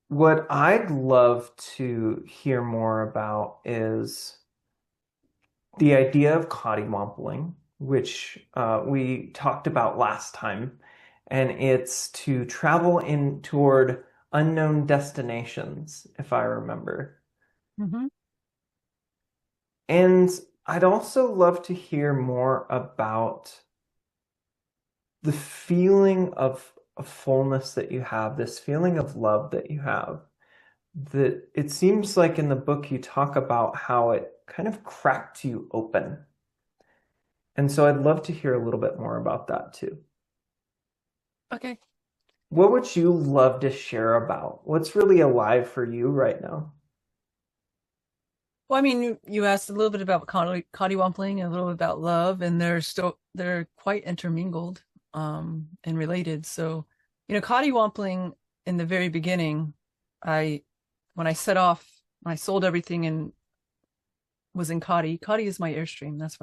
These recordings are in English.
What I'd love to hear more about is the idea of coddywampling, which we talked about last time, and it's to travel in toward unknown destinations, if I remember. Hmm. And I'd also love to hear more about the feeling of fullness that you have, this feeling of love that you have. That it seems like in the book you talk about how it kind of cracked you open. And so I'd love to hear a little bit more about that too. Okay. What would you love to share about? What's really alive for you right now? Well, I mean, you asked a little bit about Coddywampling, a little bit about love, and they're quite intermingled, and related. So, Coddywampling in the very beginning, I when I set off, when I sold everything and was in Coddy. Coddy is my Airstream. That's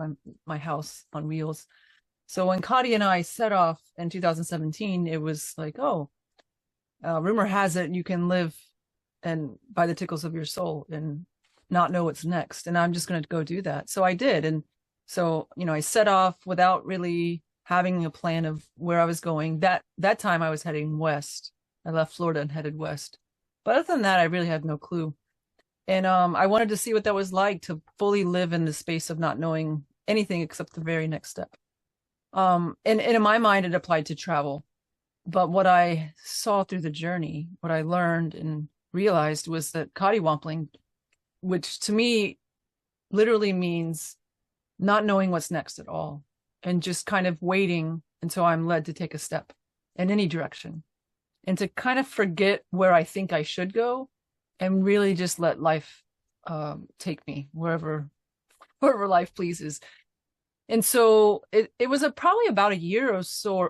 my house on wheels. So when Coddy and I set off in 2017, it was like, oh, rumor has it you can live and by the tickles of your soul and not know what's next. And I'm just going to go do that. So I did. And so, I set off without really having a plan of where I was going. That time I was heading west. I left Florida and headed west. But other than that, I really had no clue. And I wanted to see what that was like to fully live in the space of not knowing anything except the very next step. And in my mind, it applied to travel. But what I saw through the journey, what I learned and realized was that coddywampling, which to me literally means not knowing what's next at all and just kind of waiting until I'm led to take a step in any direction and to kind of forget where I think I should go and really just let life take me wherever life pleases. And so it was probably about a year or so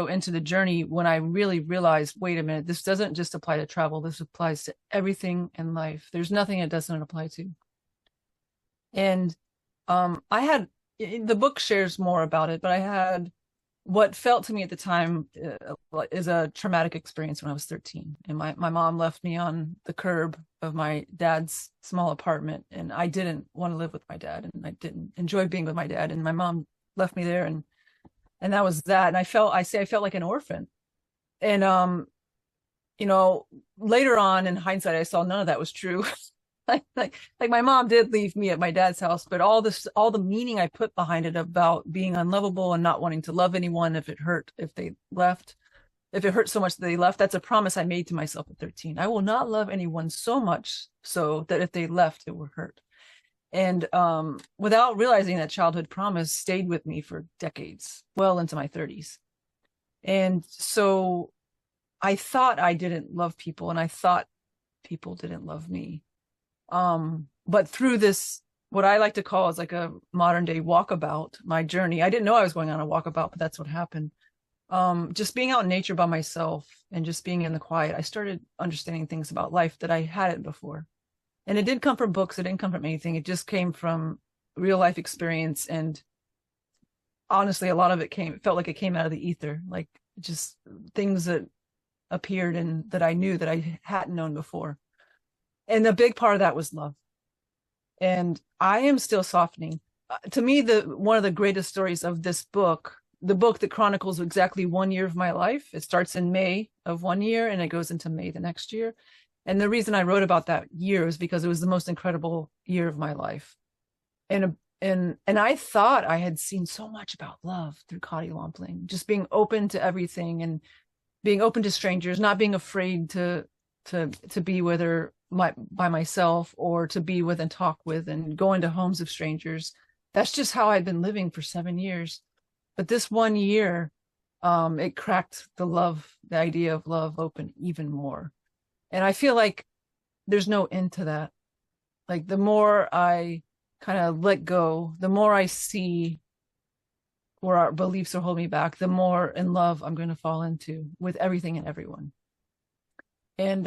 into the journey when I really realized, wait a minute, this doesn't just apply to travel. This applies to everything in life. There's nothing it doesn't apply to. And I had the book shares more about it, but I had what felt to me at the time is a traumatic experience when I was 13. And my mom left me on the curb of my dad's small apartment. And I didn't want to live with my dad. And I didn't enjoy being with my dad. And my mom left me there. And that was that. And I felt like an orphan. And, later on in hindsight, I saw none of that was true. Like my mom did leave me at my dad's house, but all the meaning I put behind it about being unlovable and not wanting to love anyone if it hurt so much that they left, that's a promise I made to myself at 13. I will not love anyone so much so that if they left, it would hurt. And without realizing, that childhood promise stayed with me for decades, well into my 30s. And so I thought I didn't love people, and I thought people didn't love me. But through this, what I like to call is like a modern day walkabout, my journey. I didn't know I was going on a walkabout, but that's what happened. Just being out in nature by myself and just being in the quiet, I started understanding things about life that I hadn't before. And it didn't come from books, it didn't come from anything. It just came from real life experience. And honestly, a lot of it felt like it came out of the ether, like just things that appeared and that I knew that I hadn't known before. And a big part of that was love. And I am still softening. To me, the one of the greatest stories of this book, the book that chronicles exactly 1 year of my life. It starts in May of 1 year and it goes into May the next year. And the reason I wrote about that year is because it was the most incredible year of my life. And I thought I had seen so much about love through coddywampling, just being open to everything and being open to strangers, not being afraid to be whether by myself or to be with and talk with and go into homes of strangers. That's just how I'd been living for 7 years. But this 1 year, it cracked the idea of love open even more. And I feel like there's no end to that. Like the more I kind of let go, the more I see where our beliefs are holding me back, the more in love I'm going to fall into with everything and everyone. And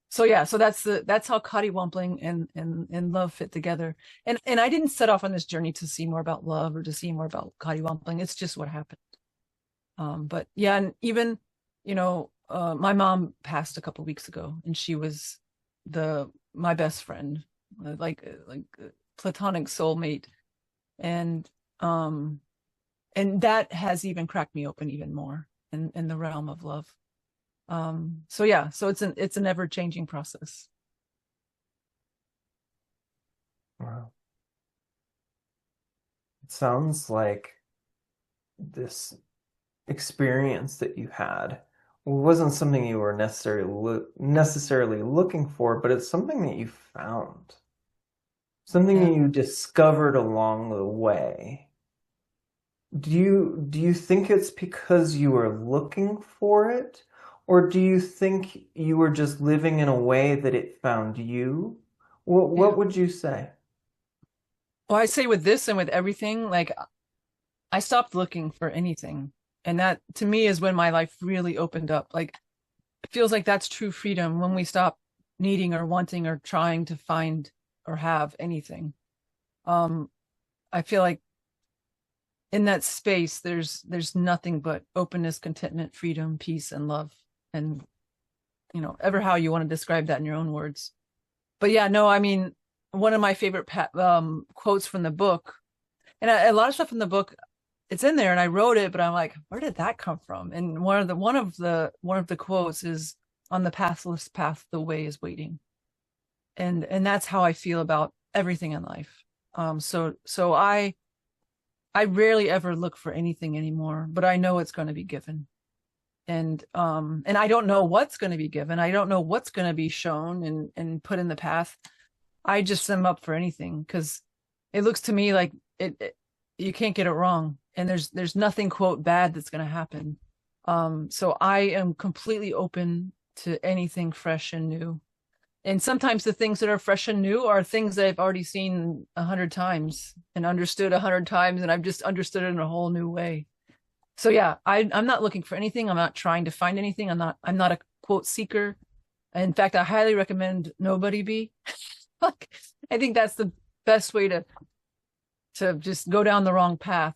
so yeah, so that's how coddywampling and love fit together. And I didn't set off on this journey to see more about love or to see more about coddywampling. It's just what happened. But yeah, and even my mom passed a couple weeks ago, and she was my best friend, like platonic soulmate, and um and that has even cracked me open even more in the realm of love. So yeah, so it's an ever changing process. Wow. It sounds like this experience that you had wasn't something you were necessarily looking for, but it's something that you found, something Yeah. that you discovered along the way. Do you think it's because you were looking for it, or do you think you were just living in a way that it found you? What Yeah. would you say? Well, I say with this and with everything, like I stopped looking for anything. And that to me is when my life really opened up. Like it feels like that's true freedom when we stop needing or wanting or trying to find or have anything. Um, I feel like in that space there's nothing but openness, contentment, freedom, peace, and love. And ever how you want to describe that in your own words. But yeah, no, I mean, one of my favorite quotes from the book, and a lot of stuff in the book, it's in there, and I wrote it, but I'm like, where did that come from? And one of the quotes is, "On the pathless path, the way is waiting," and that's how I feel about everything in life. So I rarely ever look for anything anymore, but I know it's going to be given. And I don't know what's going to be given. I don't know what's going to be shown and put in the path. I just am up for anything because it looks to me like you can't get it wrong, and there's nothing quote bad that's going to happen. So I am completely open to anything fresh and new. And sometimes the things that are fresh and new are things that I've already seen 100 times and understood 100 times, and I've just understood it in a whole new way. So yeah, I'm not looking for anything. I'm not trying to find anything. I'm not a quote seeker. In fact, I highly recommend nobody be. Like, I think that's the best way to just go down the wrong path,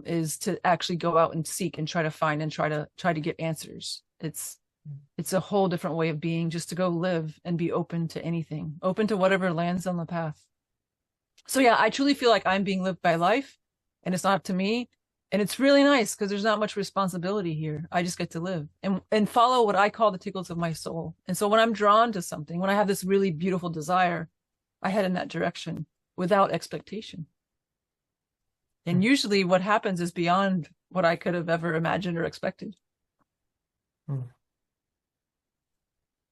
is to actually go out and seek and try to find and try to get answers. It's a whole different way of being, just to go live and be open to anything, open to whatever lands on the path. So yeah, I truly feel like I'm being lived by life, and it's not up to me. And it's really nice because there's not much responsibility here. I just get to live and follow what I call the tickles of my soul. And so when I'm drawn to something, when I have this really beautiful desire, I head in that direction without expectation. And usually what happens is beyond what I could have ever imagined or expected. Hmm.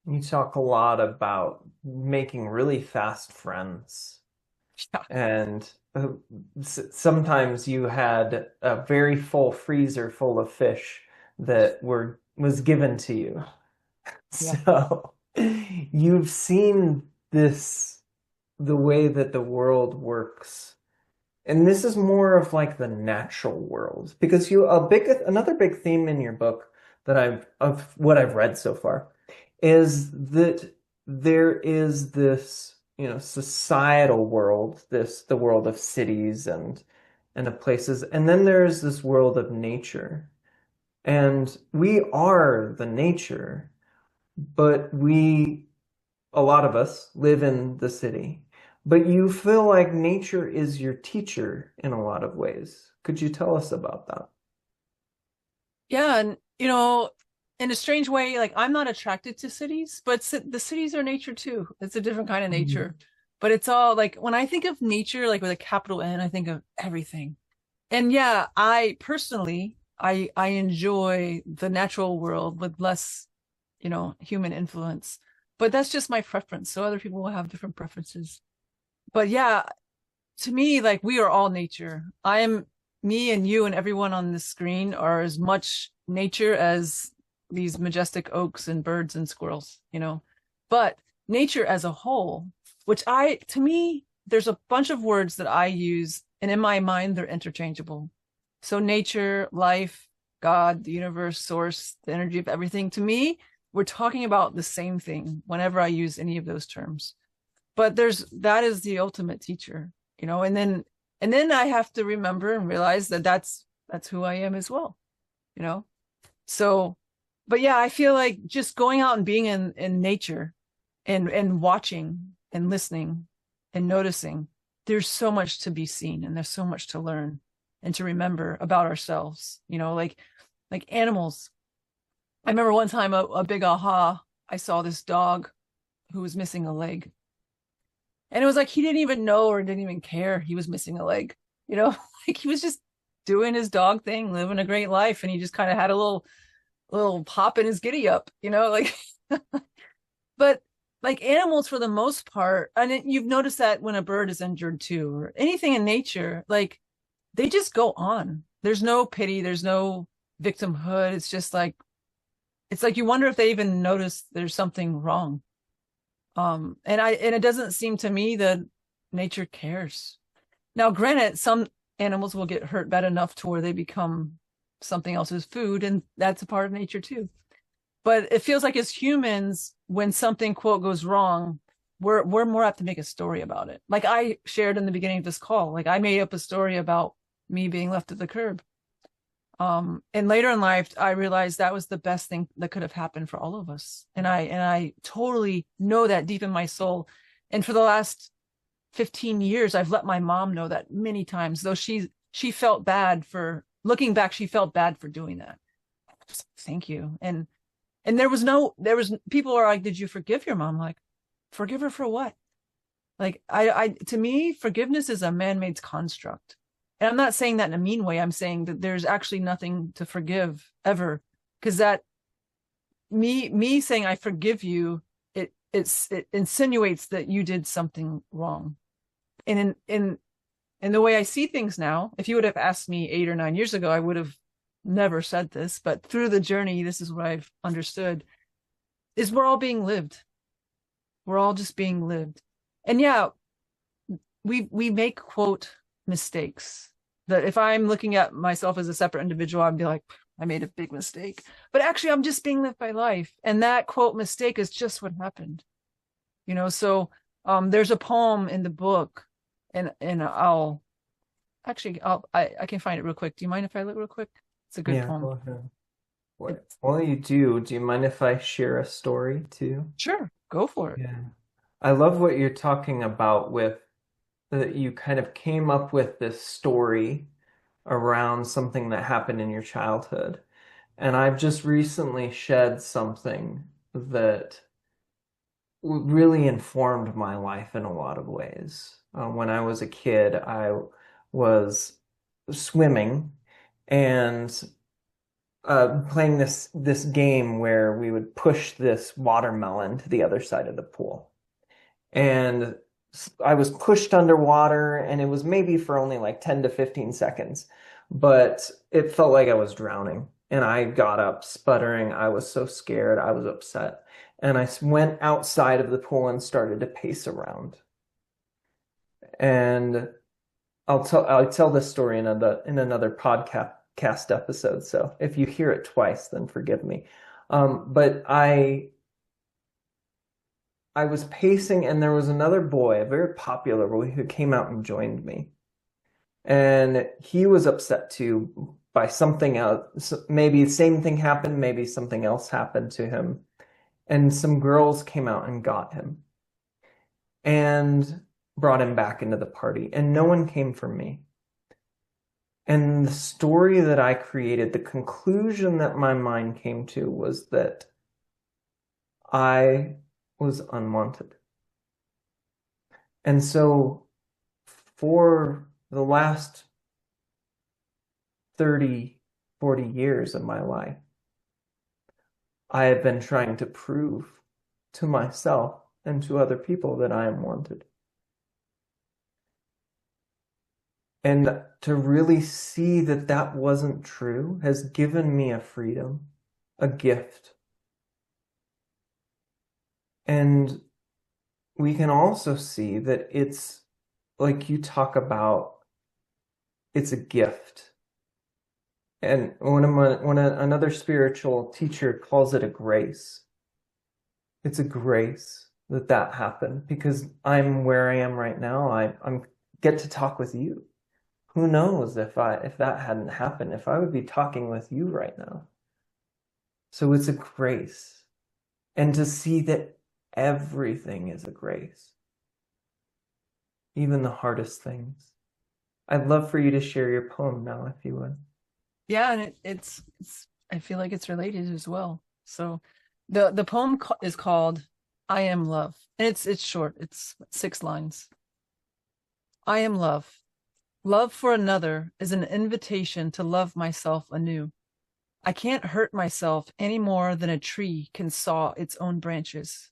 You talk a lot about making really fast friends. Yeah. And sometimes you had a very full freezer full of fish that were was given to you. Yeah. So you've seen this, the way that the world works. And this is more of like the natural world because another big theme in your book that of what I've read so far is that there is this, societal world, the world of cities and of places, and then there's this world of nature. And we are the nature, but a lot of us live in the city. But you feel like nature is your teacher in a lot of ways. Could you tell us about that? Yeah. And, in a strange way, like I'm not attracted to cities, but the cities are nature too. It's a different kind of nature. But it's all like when I think of nature, like with a capital N, I think of everything. And yeah, I personally, I enjoy the natural world with less, human influence. But that's just my preference. So other people will have different preferences. But yeah, to me, like we are all nature. Me and you and everyone on the screen are as much nature as these majestic oaks and birds and squirrels. But nature as a whole, to me, there's a bunch of words that I use, and in my mind, they're interchangeable. So nature, life, God, the universe, source, the energy of everything. To me, we're talking about the same thing whenever I use any of those terms. But that is the ultimate teacher. And then I have to remember and realize that that's who I am as well. you know so But yeah, I feel like just going out and being in nature and watching and listening and noticing, there's so much to be seen and there's so much to learn and to remember about ourselves, like animals. I remember one time a big aha, I saw this dog who was missing a leg. And it was like he didn't even know or didn't even care he was missing a leg. You know, like he was just doing his dog thing, living a great life, and he just kind of had a little pop in his giddy up, like but like animals for the most part, and you've noticed that when a bird is injured too, or anything in nature, like they just go on. There's no pity, there's no victimhood. It's like you wonder if they even notice there's something wrong. And it doesn't seem to me that nature cares. Now, granted, some animals will get hurt bad enough to where they become something else's food, and that's a part of nature too. But it feels like as humans, when something quote goes wrong, we're more apt to make a story about it. Like I shared in the beginning of this call, like I made up a story about me being left at the curb. And later in life, I realized that was the best thing that could have happened for all of us. And I totally know that deep in my soul. And for the last 15 years, I've let my mom know that many times, though she felt bad for looking back, she felt bad for doing that. Thank you. And there was people are like, did you forgive your mom? Like, forgive her for what? Like I to me, forgiveness is a man-made construct. And I'm not saying that in a mean way. I'm saying that there's actually nothing to forgive ever. Because that me saying I forgive you, it insinuates that you did something wrong. And in the way I see things now, if you would have asked me 8 or 9 years ago, I would have never said this. But through the journey, this is what I've understood: is we're all being lived. We're all just being lived. And yeah, we make quote mistakes. That if I'm looking at myself as a separate individual, I'd be like, I made a big mistake. But actually, I'm just being lived by life. And that quote mistake is just what happened. So there's a poem in the book, and I can find it real quick. Do you mind if I look real quick? It's a good Yeah, poem. go ahead. It's, While you do you mind if I share a story too? sure, go for it. Yeah. I love what you're talking about with that you kind of came up with this story around something that happened in your childhood. And I've just recently shed something that really informed my life in a lot of ways. When I was a kid, I was swimming and playing this game where we would push this watermelon to the other side of the pool. And I was pushed underwater, and it was maybe for only like 10 to 15 seconds, but it felt like I was drowning. And I got up sputtering. I was so scared. I was upset. And I went outside of the pool and started to pace around. And I'll tell this story in another podcast episode. So if you hear it twice, then forgive me. But I was pacing, and there was another boy, a very popular boy, who came out and joined me. And he was upset too by something else. Maybe the same thing happened, maybe something else happened to him. And some girls came out and got him and brought him back into the party. And no one came for me. And the story that I created, the conclusion that my mind came to was that I was unwanted. And so for the last 30, 40 years of my life, I have been trying to prove to myself and to other people that I am wanted. And to really see that that wasn't true has given me a freedom, a gift. And we can also see that it's like you talk about, it's a gift. And another spiritual teacher calls it a grace, it's a grace that happened because I'm where I am right now. I'm get to talk with you. Who knows if that hadn't happened, if I would be talking with you right now. So it's a grace. And to see that everything is a grace, even the hardest things. I'd love for you to share your poem now, if you would. Yeah, and it's I feel like it's related as well. So the poem is called I Am Love. And it's short. It's 6 lines. I am love. Love for another is an invitation to love myself anew. I can't hurt myself any more than a tree can saw its own branches.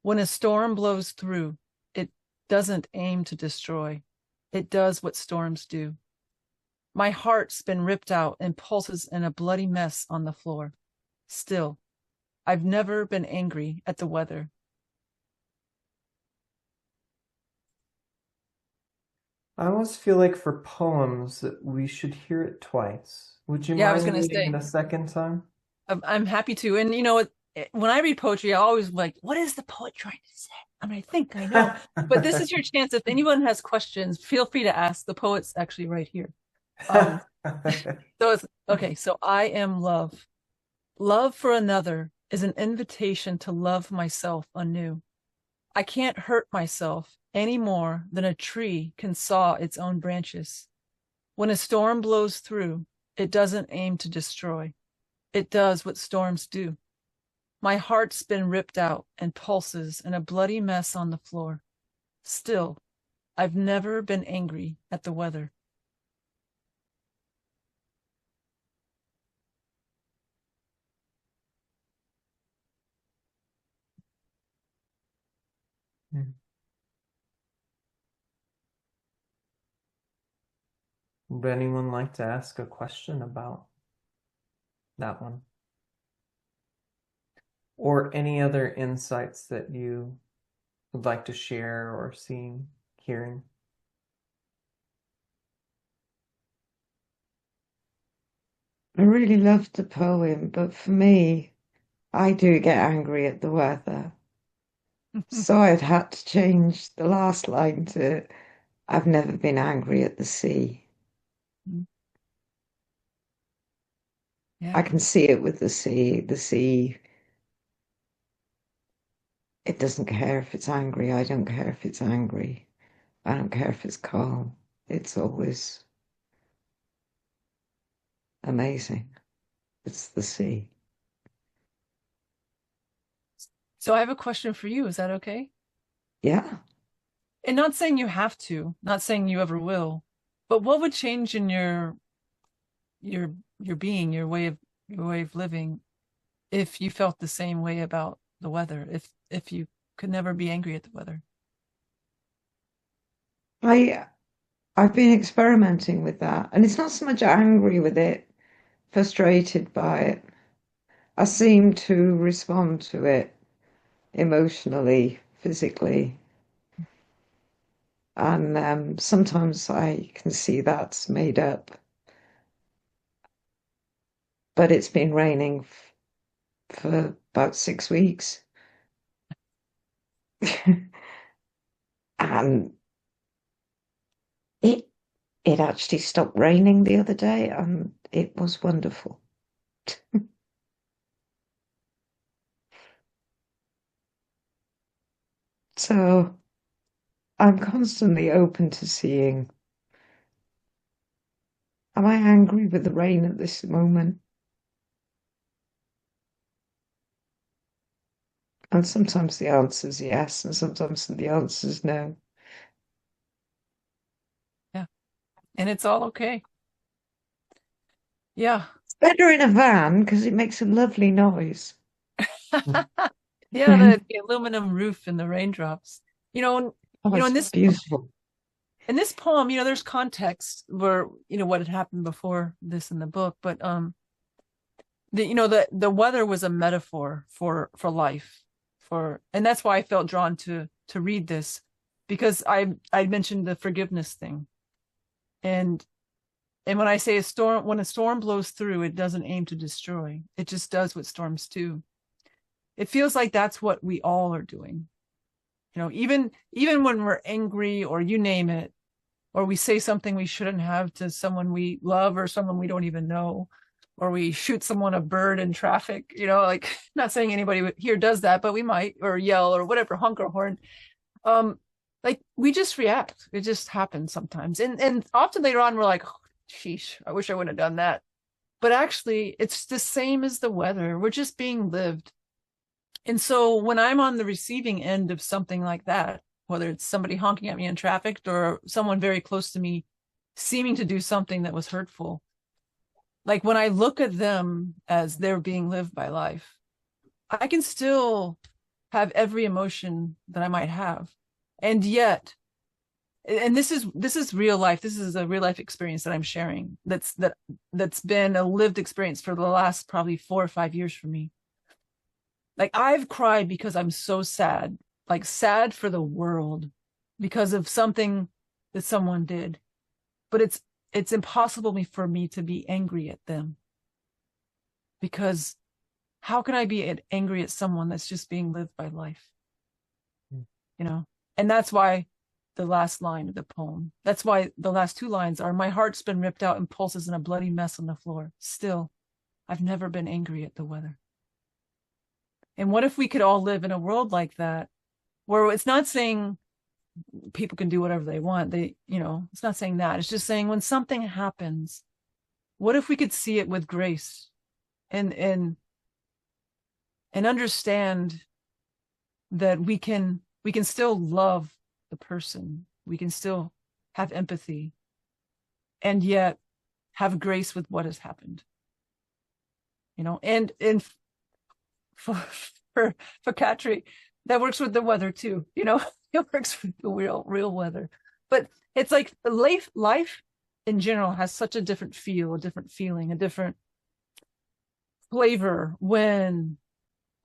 When a storm blows through, it doesn't aim to destroy. It does what storms do. My heart's been ripped out and pulses in a bloody mess on the floor. Still, I've never been angry at the weather. I almost feel like for poems that we should hear it twice. Would you Yeah, I was mind going to reading it say, a second time? I'm happy to. And you know what? When I read poetry, I always like, what is the poet trying to say? I mean, I think I know. But this is your chance. If anyone has questions, feel free to ask. The poet's actually right here. Um, so it's okay. So I am love. Love for another is an invitation to love myself anew. I can't hurt myself any more than a tree can saw its own branches. When a storm blows through, it doesn't aim to destroy. It does what storms do. My heart's been ripped out and pulses in a bloody mess on the floor. Still, I've never been angry at the weather. Would anyone like to ask a question about that one? Or any other insights that you would like to share or seeing, hearing? I really loved the poem, but for me, I do get angry at the weather. So I've had to change the last line to I've never been angry at the sea. I Yeah. can see it with the sea. The sea, it doesn't care if it's angry. I don't care if it's angry. I don't care if it's calm. It's always amazing. It's the sea. So I have a question for you. Is that okay? Yeah. And not saying you have to, not saying you ever will, but what would change in your your being, your way of living if you felt the same way about the weather, if you could never be angry at the weather? I I've been experimenting with that, and it's not so much angry with it, frustrated by it. I seem to respond to it emotionally, physically, and sometimes I can see that's made up. But it's been raining for about 6 weeks, and it it actually stopped raining the other day, and it was wonderful. So I'm constantly open to seeing, am I angry with the rain at this moment? And sometimes the answer is yes, and sometimes the answer is no. Yeah. And it's all okay. Yeah. It's better in a van because it makes a lovely noise. Yeah, the aluminum roof and the raindrops. You know, Oh, in it's this beautiful. poem, there's context where, what had happened before this in the book, but the weather was a metaphor for life, and that's why I felt drawn to read this, because I mentioned the forgiveness thing. And when I say when a storm blows through, it doesn't aim to destroy. It just does what storms do. It feels like that's what we all are doing. Even when we're angry or you name it, or we say something we shouldn't have to someone we love or someone we don't even know, or we shoot someone, a bird in traffic, like, not saying anybody here does that, but we might, or yell or whatever, honk our horn. Like, we just react. It just happens sometimes. And often later on, we're like, oh, sheesh, I wish I wouldn't have done that. But actually, it's the same as the weather. We're just being lived. And so when I'm on the receiving end of something like that, whether it's somebody honking at me in traffic or someone very close to me seeming to do something that was hurtful, like when I look at them as they're being lived by life, I can still have every emotion that I might have. And yet, and this is real life. This is a real life experience that I'm sharing. That's been a lived experience for the last probably 4 or 5 years for me. Like, I've cried because I'm so sad, like sad for the world because of something that someone did. But it's impossible for me to be angry at them, because how can I be angry at someone that's just being lived by life? And that's why the last line of the poem, that's why the last 2 lines are, my heart's been ripped out and pulses in a bloody mess on the floor. Still, I've never been angry at the weather. And what if we could all live in a world like that, where it's not saying people can do whatever they want. It's not saying that. It's just saying when something happens, what if we could see it with grace and understand that we can still love the person. We can still have empathy and yet have grace with what has happened. And for Katri, that works with the weather too. It works with the real weather. But it's like life in general has such a different feel, a different feeling, a different flavor when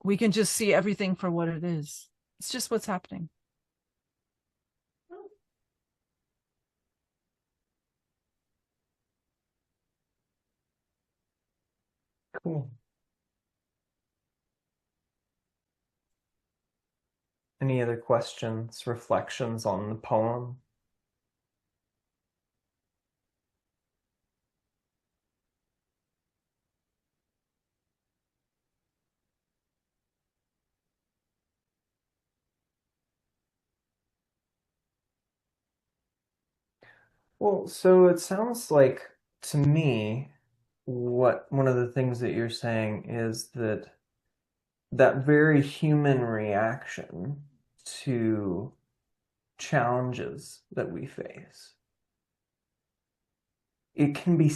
we can just see everything for what it is. It's just what's happening. Cool. Any other questions, reflections on the poem? Well, so it sounds like to me, one of the things that you're saying is that very human reaction to challenges that we face, it can be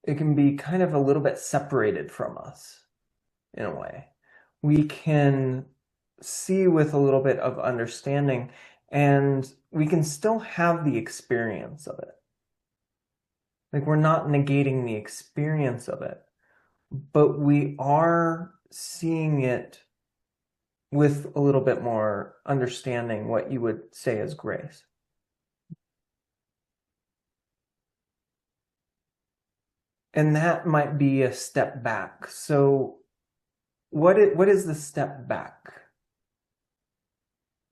it can be kind of a little bit separated from us in a way. We can see with a little bit of understanding, and we can still have the experience of it. Like, we're not negating the experience of it, but we are seeing it with a little bit more understanding, what you would say is grace. And that might be a step back. So what is the step back?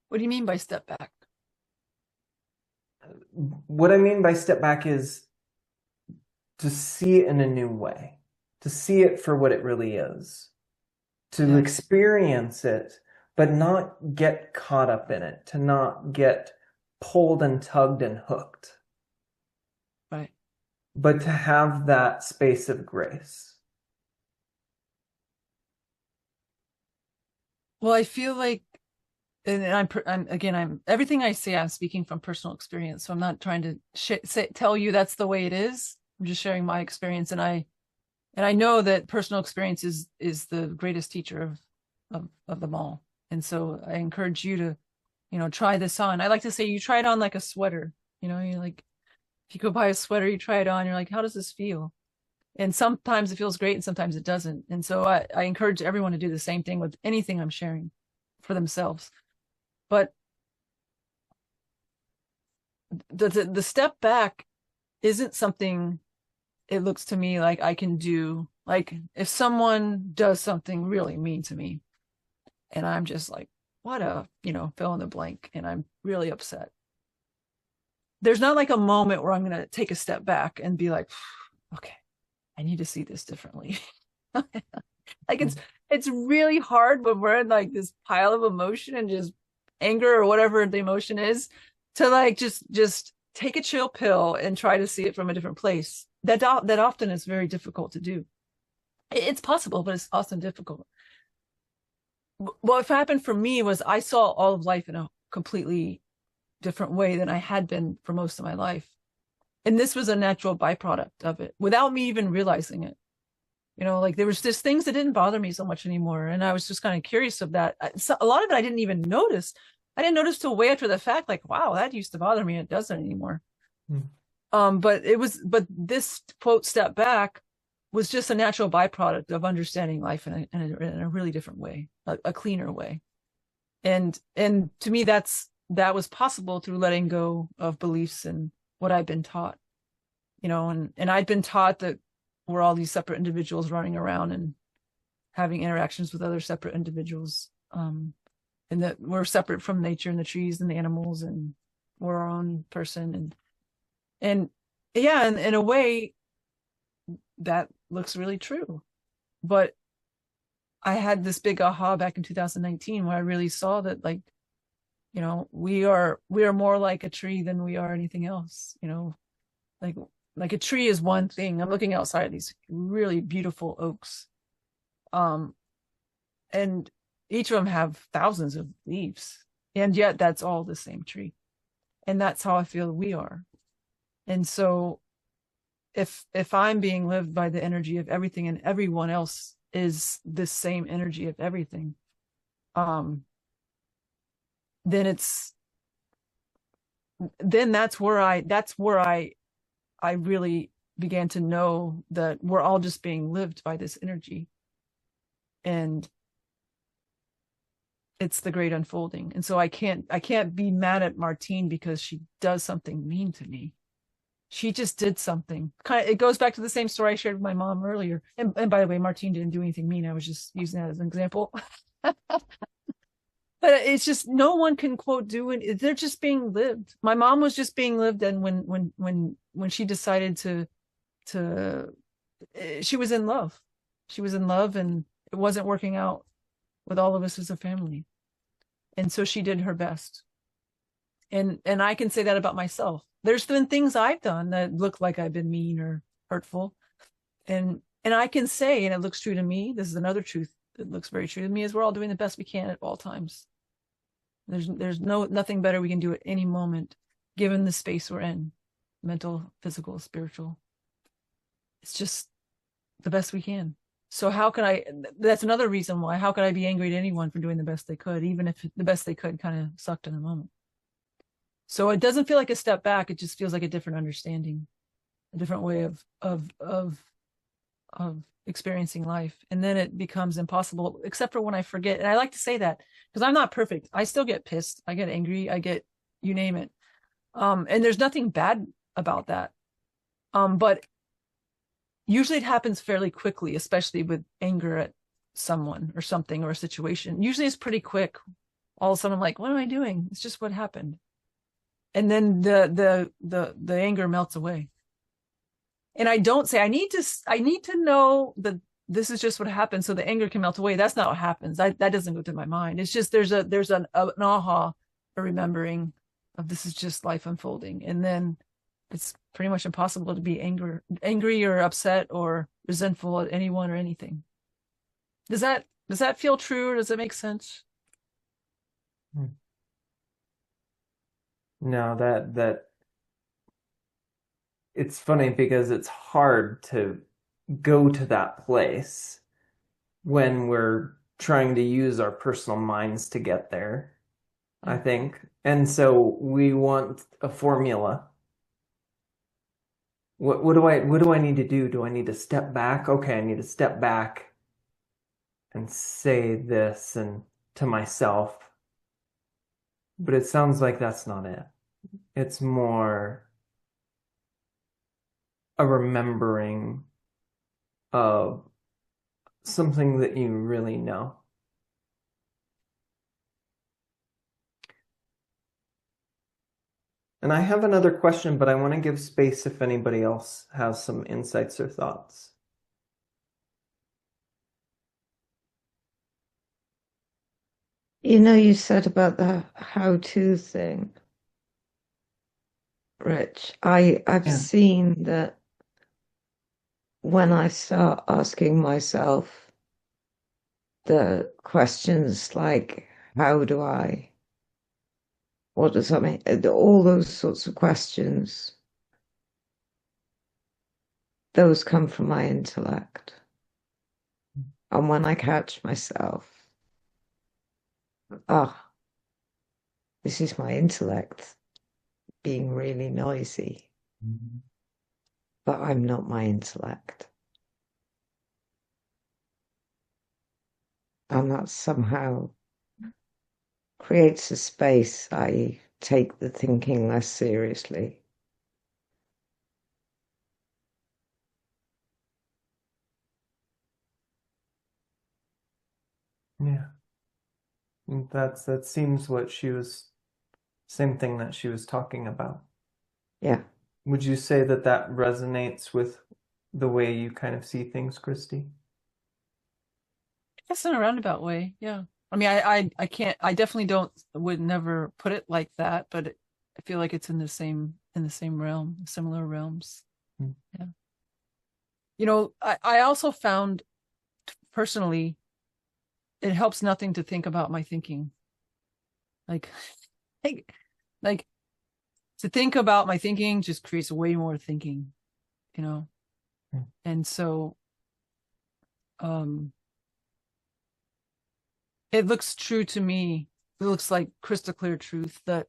What do you mean by step back? What I mean by step back is to see it in a new way, to see it for what it really is, to experience it, but not get caught up in it, to not get pulled and tugged and hooked. Right. But to have that space of grace. Well, I feel like, and I'm everything I say, I'm speaking from personal experience. So I'm not trying to tell you that's the way it is. I'm just sharing my experience, and I know that personal experience is the greatest teacher of them all. And so I encourage you to, try this on. I like to say, you try it on like a sweater. You're like, if you go buy a sweater, you try it on, you're like, how does this feel? And sometimes it feels great and sometimes it doesn't. And so I encourage everyone to do the same thing with anything I'm sharing for themselves. But the step back isn't something, it looks to me like I can do. Like, if someone does something really mean to me and I'm just like, what a, fill in the blank, and I'm really upset. there's not like a moment where I'm going to take a step back and be like, okay, I need to see this differently. Like it's really hard when we're in like this pile of emotion and just anger or whatever the emotion is, to like just take a chill pill and try to see it from a different place. That often is very difficult to do. It's possible, but it's often difficult. What happened for me was I saw all of life in a completely different way than I had been for most of my life. And this was a natural byproduct of it without me even realizing it. You know, like there was just things that didn't bother me so much anymore. And I was just kind of curious of that. So a lot of it I didn't even notice. I didn't notice till way after the fact, like, wow, that used to bother me. It doesn't anymore. But this quote, step back, was just a natural byproduct of understanding life in a really different way, a cleaner way. And to me, that was possible through letting go of beliefs and what I'd been taught, you know, and I'd been taught that we're all these separate individuals running around and having interactions with other separate individuals, and that we're separate from nature and the trees and the animals, and we're our own person. And yeah, and in a way that looks really true. But I had this big aha back in 2019 where I really saw that, like, you know, we are more like a tree than we are anything else, you know, like a tree is one thing. I'm looking outside of these really beautiful oaks. And each of them have thousands of leaves, and yet that's all the same tree. And that's how I feel we are. And so if I'm being lived by the energy of everything and everyone else is this same energy of everything, then that's where I really began to know that we're all just being lived by this energy. And it's the great unfolding. And so I can't be mad at Martine because she does something mean to me. She just did something. It goes back to the same story I shared with my mom earlier. And by the way, Martine didn't do anything mean. I was just using that as an example. But it's just, no one can quote do it. They're just being lived. My mom was just being lived. And when she decided to, she was in love. She was in love, and it wasn't working out with all of us as a family. And so she did her best. And I can say that about myself. There's been things I've done that look like I've been mean or hurtful. And I can say, and it looks true to me, this is another truth that looks very true to me, is we're all doing the best we can at all times. There's nothing better we can do at any moment, given the space we're in, mental, physical, spiritual. It's just the best we can. So that's another reason why, how could I be angry at anyone for doing the best they could, even if the best they could kind of sucked in the moment? So it doesn't feel like a step back. It just feels like a different understanding, a different way of experiencing life. And then it becomes impossible, except for when I forget. And I like to say that because I'm not perfect. I still get pissed. I get angry. I get, you name it. And there's nothing bad about that. But usually it happens fairly quickly, especially with anger at someone or something or a situation. Usually it's pretty quick. All of a sudden I'm like, what am I doing? It's just what happened. And then the anger melts away. And I don't say I need to know that this is just what happened so the anger can melt away. That's not what happens. That doesn't go through my mind. It's just there's an aha, a remembering of this is just life unfolding. And then it's pretty much impossible to be angry or upset or resentful at anyone or anything. Does that feel true, or does it make sense? No, that it's funny because it's hard to go to that place when we're trying to use our personal minds to get there, I think. And so we want a formula. What do I need to do? Do I need to step back? Okay, I need to step back and say this and to myself. But it sounds like that's not it. It's more a remembering of something that you really know. And And I have another question, but I want to give space if anybody else has some insights or thoughts. You said about the how-to thing, Rich. I've Yeah. seen that when I start asking myself the questions like, how do I, what does that mean? All those sorts of questions, those come from my intellect. And when I catch myself, ah, this is my intellect being really noisy, but I'm not my intellect. And that somehow creates a space. I take the thinking less seriously. Yeah. That seems what she was, same thing that she was talking about. Yeah. Would you say that that resonates with the way you kind of see things, Kristy? I guess in a roundabout way, yeah. I mean, I can't. I definitely don't. Would never put it like that, but I feel like it's in the same realm, similar realms. Hmm. Yeah. I also found personally, it helps nothing to think about my thinking. Like, like, like to think about my thinking just creates way more thinking, you know. Hmm. And so, um, it looks true to me. It looks like crystal clear truth that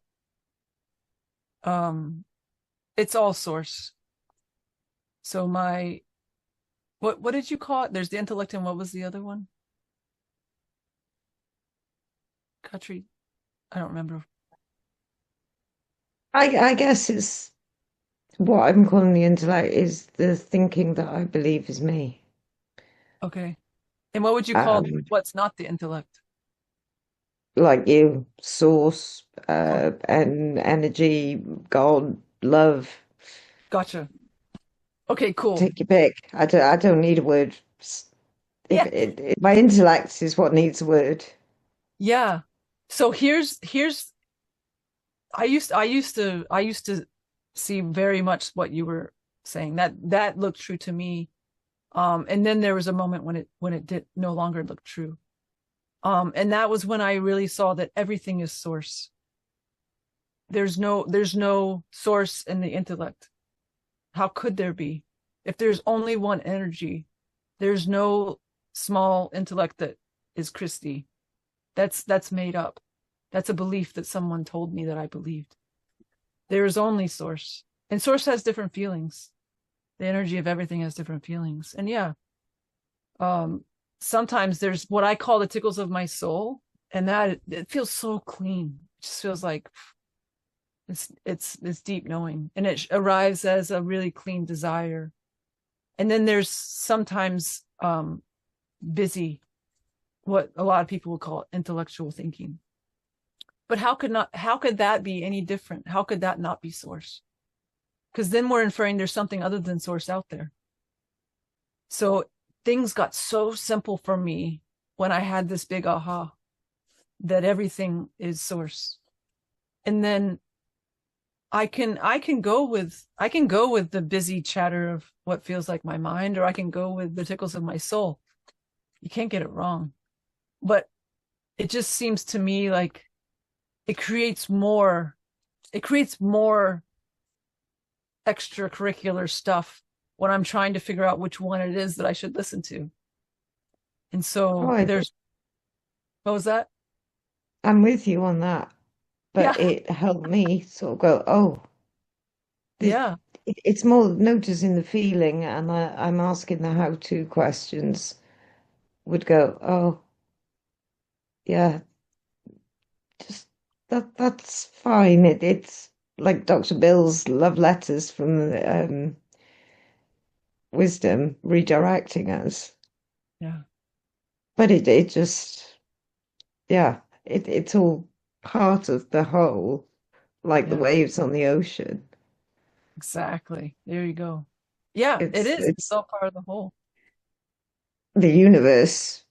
um it's all source. So what did you call it? There's the intellect and what was the other one? Katri, I don't remember. I guess it's what I'm calling the intellect is the thinking that I believe is me. Okay. And what would you call Um, what's not the intellect? like you, source, Oh, and energy, God, love, gotcha. Okay, cool. take your pick. I don't need a word. Yeah. If my intellect is what needs a word. Yeah. So here's I used to see very much what you were saying. That looked true to me. And then there was a moment when it did no longer look true. And that was when I really saw that everything is source. There's no source in the intellect. How could there be? If there's only one energy, there's no small intellect that is Kristy. That's made up. That's a belief that someone told me that I believed. There is only source. And source has different feelings. The energy of everything has different feelings. And yeah, um, sometimes there's what I call the tickles of my soul, and that it feels so clean. It just feels like it's deep knowing, and it arrives as a really clean desire. And then there's sometimes busy, what a lot of people would call intellectual thinking. But how could that be any different? How could that not be source? Because then we're inferring there's something other than source out there. So things got so simple for me when I had this big aha that everything is source. And then I can go with the busy chatter of what feels like my mind, or I can go with the tickles of my soul. You can't get it wrong. But it just seems to me like it creates more it creates more extracurricular stuff when I'm trying to figure out which one it is that I should listen to. And Oh, so there's what was that? I'm with you on that, Yeah. but it helped me sort of go, oh, this, Yeah. it's more noticing the feeling, and I'm asking the how-to questions would go, oh, yeah, just that's fine. It's like Dr. Bill's love letters from wisdom redirecting us. Yeah. But it just, yeah, it's all part of the whole. like the Yeah, waves on the ocean. exactly. There you go. Yeah, it is. It's It's all part of the whole. the universe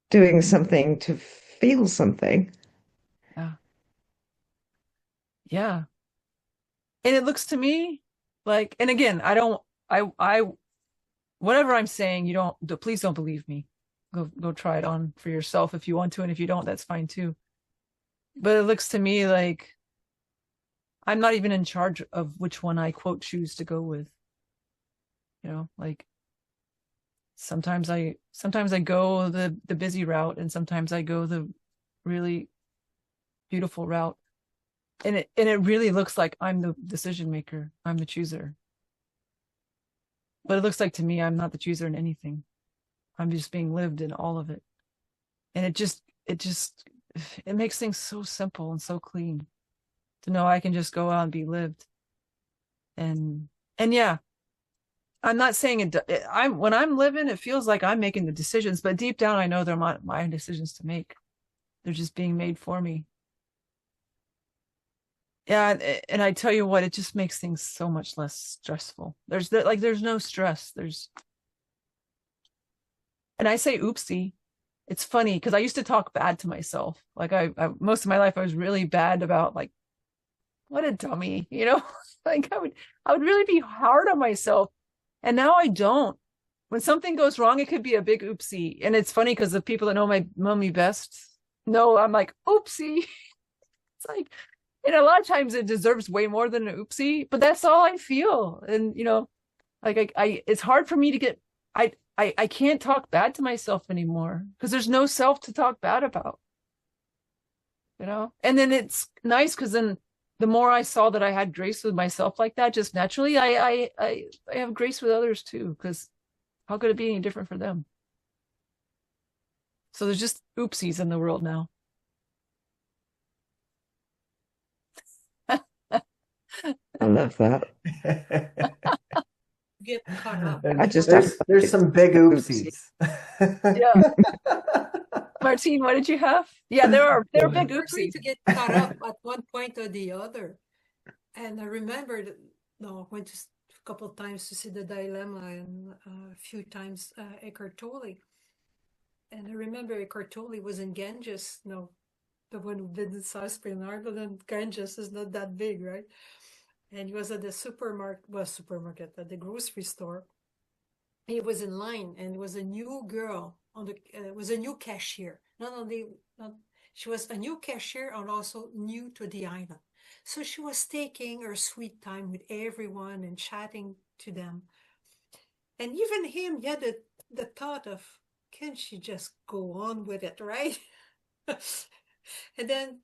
doing something to feel something. Yeah. Yeah. And it looks to me like, and again, I whatever I'm saying, you don't, please don't believe me. Go try it on for yourself if you want to, and if you don't, that's fine too. But it looks to me like I'm not even in charge of which one I quote choose to go with. Like sometimes I go the busy route, and sometimes I go the really beautiful route. And it really looks like I'm the decision maker. I'm the chooser. But it looks like to me I'm not the chooser in anything. I'm just being lived in all of it. And it makes things so simple and so clean to know I can just go out and be lived. And yeah, I'm not saying I'm when I'm living, it feels like I'm making the decisions, but deep down I know they're not my decisions to make. They're just being made for me. Yeah, and I tell you what, it just makes things so much less stressful. There's no stress. And I say oopsie. It's funny because I used to talk bad to myself. Like I most of my life I was really bad about like what a dummy, like I would really be hard on myself. And now I don't. When something goes wrong, it could be a big oopsie. And it's funny because the people that know me best know I'm like, oopsie. It's like, and a lot of times it deserves way more than an oopsie, but that's all I feel. And like I it's hard for me to get I can't talk bad to myself anymore because there's no self to talk bad about. And then it's nice because then the more I saw that I had grace with myself like that, just naturally, I have grace with others too. Because how could it be any different for them? So there's just oopsies in the world now. I love that. Get caught up. I just have There's some big oopsie. oopsies. Yeah, Martine, what did you have? Yeah, there are big We're going oopsies. to get caught up at one point or the other. And I remember that, no, I went a couple of times to see the dilemma and a few times Eckhart Tolle. And I remember Eckhart Tolle was in Ganges. No, the one who did the South Ireland, and Ganges is not that big, right? And he was at the supermarket, at the grocery store. He was in line, and it was a new girl was a new cashier. She was a new cashier and also new to the island. So she was taking her sweet time with everyone and chatting to them. And even him, he had the thought of, can she just go on with it, right? And then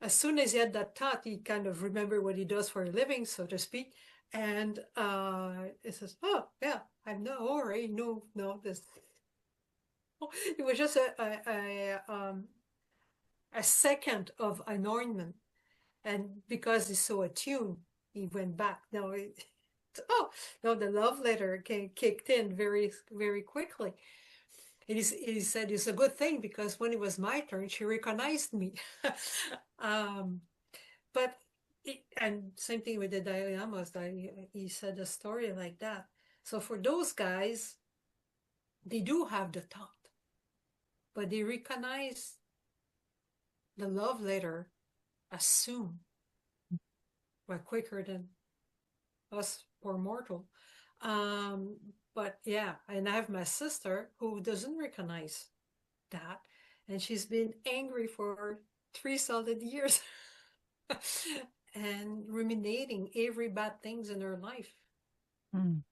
as soon as he had that thought, he kind of remembered what he does for a living, so to speak. And it says, oh, yeah, I'm no worry. No, this. It was just a second of anointment. And because he's so attuned, he went back. No, the love letter kicked in very, very quickly. He said it's a good thing because when it was my turn, she recognized me. But and same thing with the Dalai Lamas. He said a story like that. So for those guys, they do have the thought, but they recognize the love letter as soon, or quicker than us poor mortal. But yeah, and I have my sister who doesn't recognize that, and she's been angry for 3 solid years and ruminating every bad things in her life. Mm.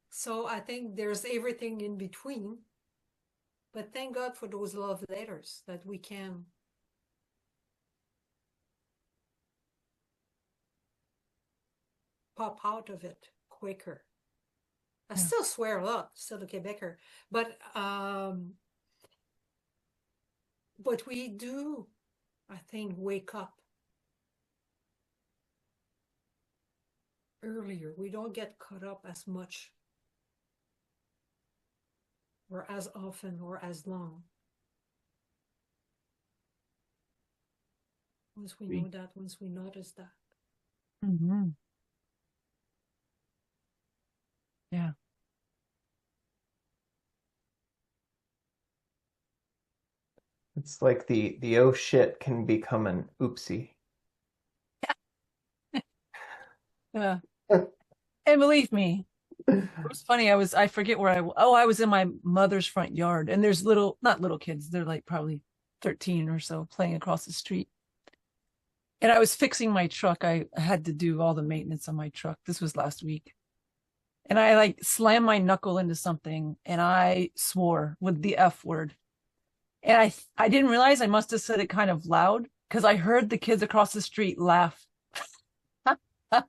So I think there's everything in between, but thank God for those love letters that we can pop out of it quicker. I still swear a lot, still a Quebecer, but we do, I think, wake up earlier. We don't get caught up as much or as often or as long. once we know that, once we notice that. Mm-hmm. Yeah. It's like the oh shit can become an oopsie. Yeah. And believe me, it was funny. I forget where I was in my mother's front yard, and there's not little kids, they're like probably 13 or so playing across the street. And I was fixing my truck. I had to do all the maintenance on my truck. This was last week. And I like slammed my knuckle into something and I swore with the F word. And I didn't realize I must have said it kind of loud because I heard the kids across the street laugh. Like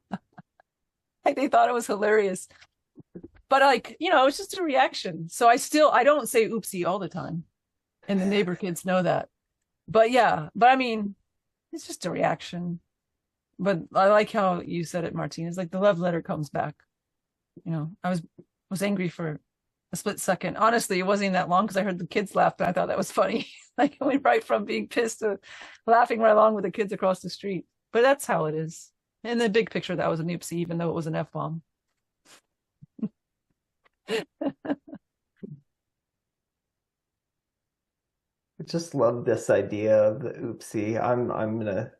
they thought it was hilarious. But like, you know, it's just a reaction. So I don't say oopsie all the time. And the neighbor kids know that. But yeah, but I mean, it's just a reaction. But I like how you said it, Martine. It's like the love letter comes back. You know, I was angry for a split second. Honestly, it wasn't even that long because I heard the kids laugh and I thought that was funny. Like I went right from being pissed to laughing right along with the kids across the street. But that's how it is. In the big picture, that was an oopsie, even though it was an F-bomb. I just love this idea of the oopsie.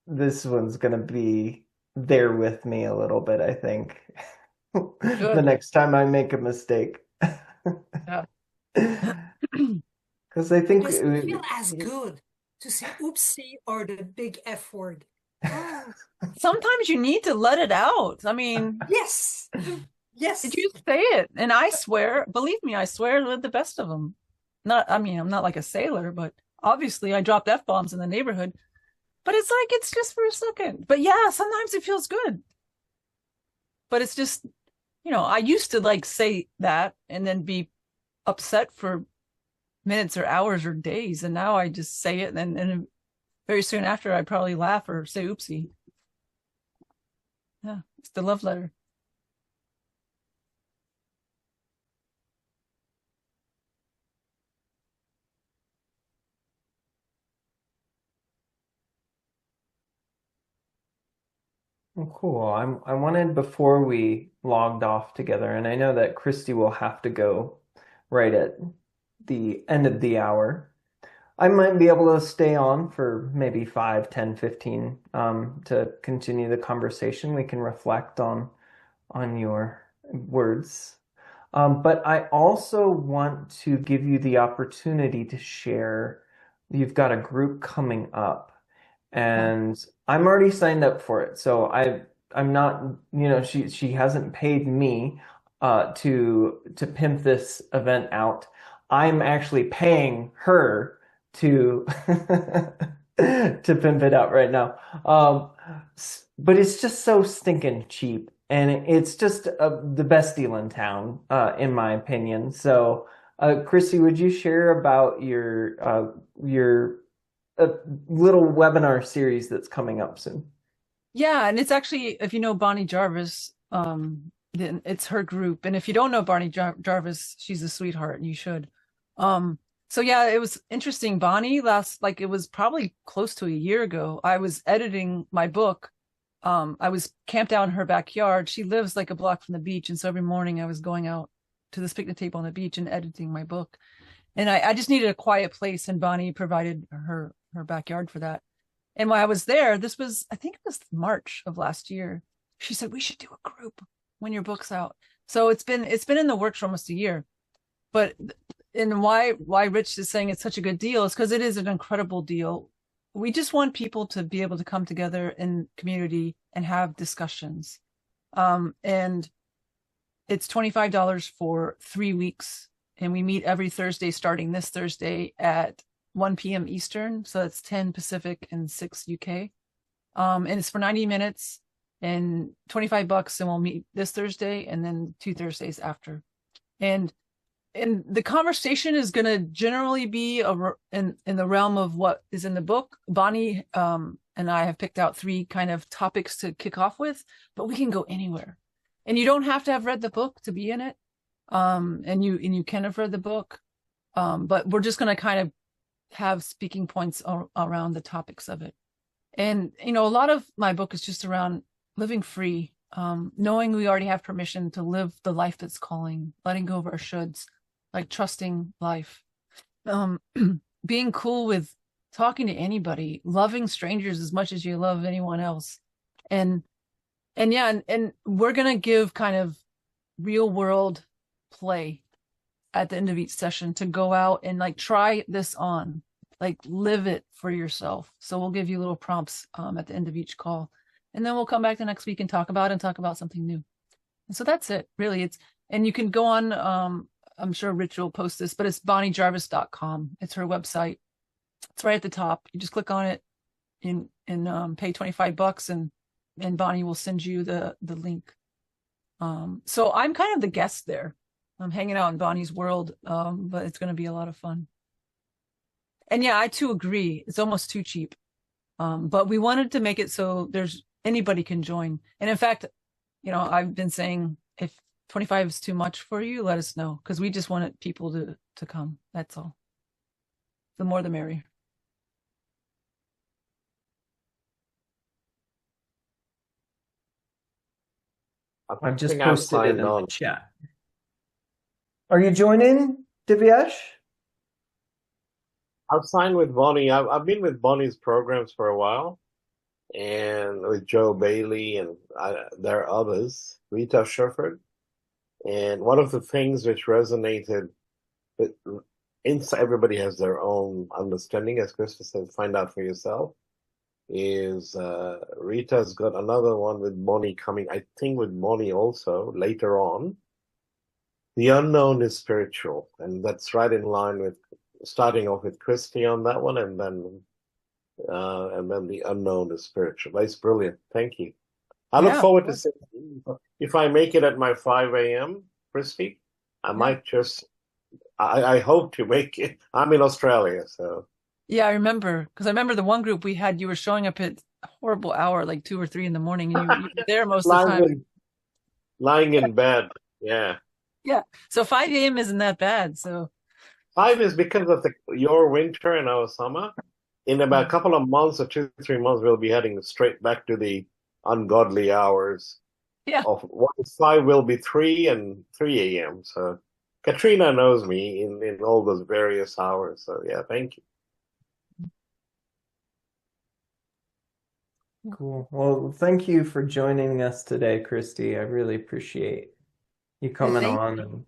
This one's gonna be there with me a little bit, I think. The next time I make a mistake. Yeah. Because I think It doesn't feel as good to say oopsie or the big F word. Oh, Sometimes you need to let it out. I mean, yes. Yes. did you say it? And I swear, believe me, I swear with the best of them. I mean, I'm not like a sailor, but obviously I dropped F-bombs in the neighborhood. But it's like, it's just for a second. But yeah, sometimes it feels good. But it's just, you know, I used to like say that and then be upset for minutes or hours or days. And now I just say it. And very soon after, I probably laugh or say oopsie. Yeah, it's the love letter. Oh, cool. I wanted before we logged off together, and I know that Kristy will have to go right at the end of the hour. I might be able to stay on for maybe 5, 10, 15 to continue the conversation. We can reflect on your words. But I also want to give you the opportunity to share. You've got a group coming up, and I'm already signed up for it. So I'm not, she hasn't paid me to pimp this event out. I'm actually paying her to to pimp it out right now. But it's just so stinking cheap, and it's just the best deal in town, in my opinion. So, Kristy, would you share about your little webinar series that's coming up soon? Yeah, and it's actually, if you know Bonnie Jarvis, then it's her group. And if you don't know Bonnie Jarvis, she's a sweetheart, and you should. So yeah, it was interesting. Bonnie it was probably close to a year ago. I was editing my book. I was camped out in her backyard. She lives like a block from the beach, and so every morning I was going out to this picnic table on the beach and editing my book. And I just needed a quiet place, and Bonnie provided her backyard for that. And while I was there, I think it was March of last year. She said, we should do a group when your book's out. So it's been in the works for almost a year. But and why Rich is saying it's such a good deal is because it is an incredible deal. We just want people to be able to come together in community and have discussions. And it's $25 for 3 weeks. And we meet every Thursday, starting this Thursday at 1 p.m. Eastern. So that's 10 Pacific and 6 UK. And it's for 90 minutes and $25. And we'll meet this Thursday and then 2 Thursdays after. And the conversation is going to generally be in the realm of what is in the book. Bonnie and I have picked out 3 kind of topics to kick off with, but we can go anywhere. And you don't have to have read the book to be in it. And you can have read the book. But we're just going to kind of have speaking points around the topics of it. And, you know, a lot of my book is just around living free, knowing we already have permission to live the life that's calling, letting go of our shoulds, like trusting life, um, being cool with talking to anybody, loving strangers as much as you love anyone else. And yeah, and we're gonna give kind of real world play at the end of each session to go out and like try this on, like live it for yourself. So we'll give you little prompts at the end of each call, and then we'll come back the next week and talk about something new. And so that's it, really. It's, and you can go on, I'm sure Rich will post this, but it's bonniejarvis.com. It's her website. It's right at the top. You just click on it and pay $25, and Bonnie will send you the link. So I'm kind of the guest there. I'm hanging out in Bonnie's world, but it's going to be a lot of fun. And yeah, I too agree. It's almost too cheap. But we wanted to make it so there's anybody can join. And in fact, you know, I've been saying if 25 is too much for you, let us know, because we just wanted people to come. That's all. The more the merrier. I've just think I've posted it in signed the on. chat. Are you joining, Divyesh? I've signed with Bonnie. I've been with Bonnie's programs for a while, and with Joe Bailey, and there are others, Rita Sherford. And one of the things which resonated, with, everybody has their own understanding, as Krista said, find out for yourself, is Rita's got another one with Bonnie coming, I think with Bonnie also, later on. The unknown is spiritual, and that's right in line with starting off with Kristy on that one, and then the unknown is spiritual. That's brilliant. Thank you. I look forward to seeing you. If I make it at my 5 a.m., Kristy, I might just. I hope to make it. I'm in Australia, so. Yeah, I remember, because I remember the one group we had. You were showing up at a horrible hour, like 2 or 3 in the morning, and you were there most of the time. Lying in bed. Yeah. Yeah. So 5 a.m. isn't that bad. So 5 is because of your winter and our summer. In about a couple of months or 2, 3 months, we'll be heading straight back to the ungodly hours. Yeah. Of 5 will be 3 and 3 a.m. So Katrina knows me in all those various hours. So yeah, thank you. Cool. Well, thank you for joining us today, Kristy. I really appreciate you coming on. And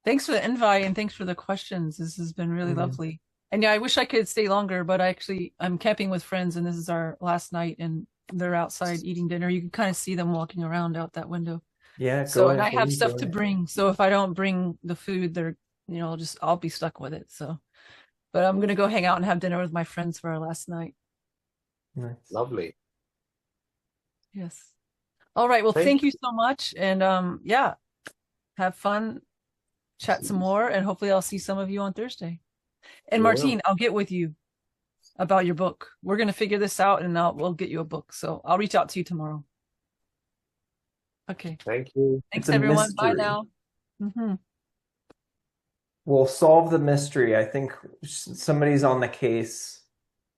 thanks for the invite, and thanks for the questions. This has been really lovely. And yeah, I wish I could stay longer, but I'm camping with friends, and this is our last night, and they're outside eating dinner. You can kind of see them walking around out that window. Yeah. So, and I have stuff to bring. So if I don't bring the food, they're, you know, I'll be stuck with it. So, but I'm going to go hang out and have dinner with my friends for our last night. Nice. Lovely. Yes. All right. Well, thank you so much. And yeah, have fun, chat some more, and hopefully I'll see some of you on Thursday. And Martine, I'll get with you about your book. We're going to figure this out, and we'll get you a book. So I'll reach out to you tomorrow. Okay. Thank you. Thanks, everyone. Bye now. We'll solve the mystery. I think somebody's on the case.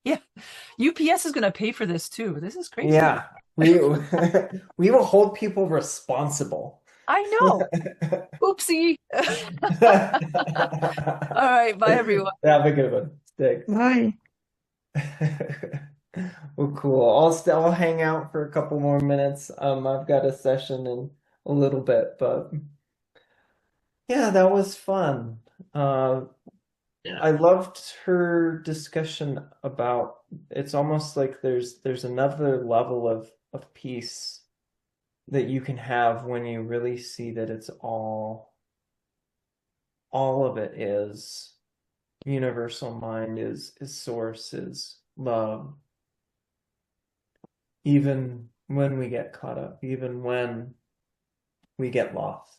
Yeah. UPS is going to pay for this too. This is crazy. Yeah. We will hold people responsible. I know. Oopsie. All right. Bye, everyone. Have a good one. Thanks. Bye. Well, cool. I'll hang out for a couple more minutes. I've got a session in a little bit, but yeah, that was fun. I loved her discussion about, it's almost like there's another level of peace that you can have when you really see that it's all of it is universal mind, is source, is love. Even when we get caught up, even when we get lost.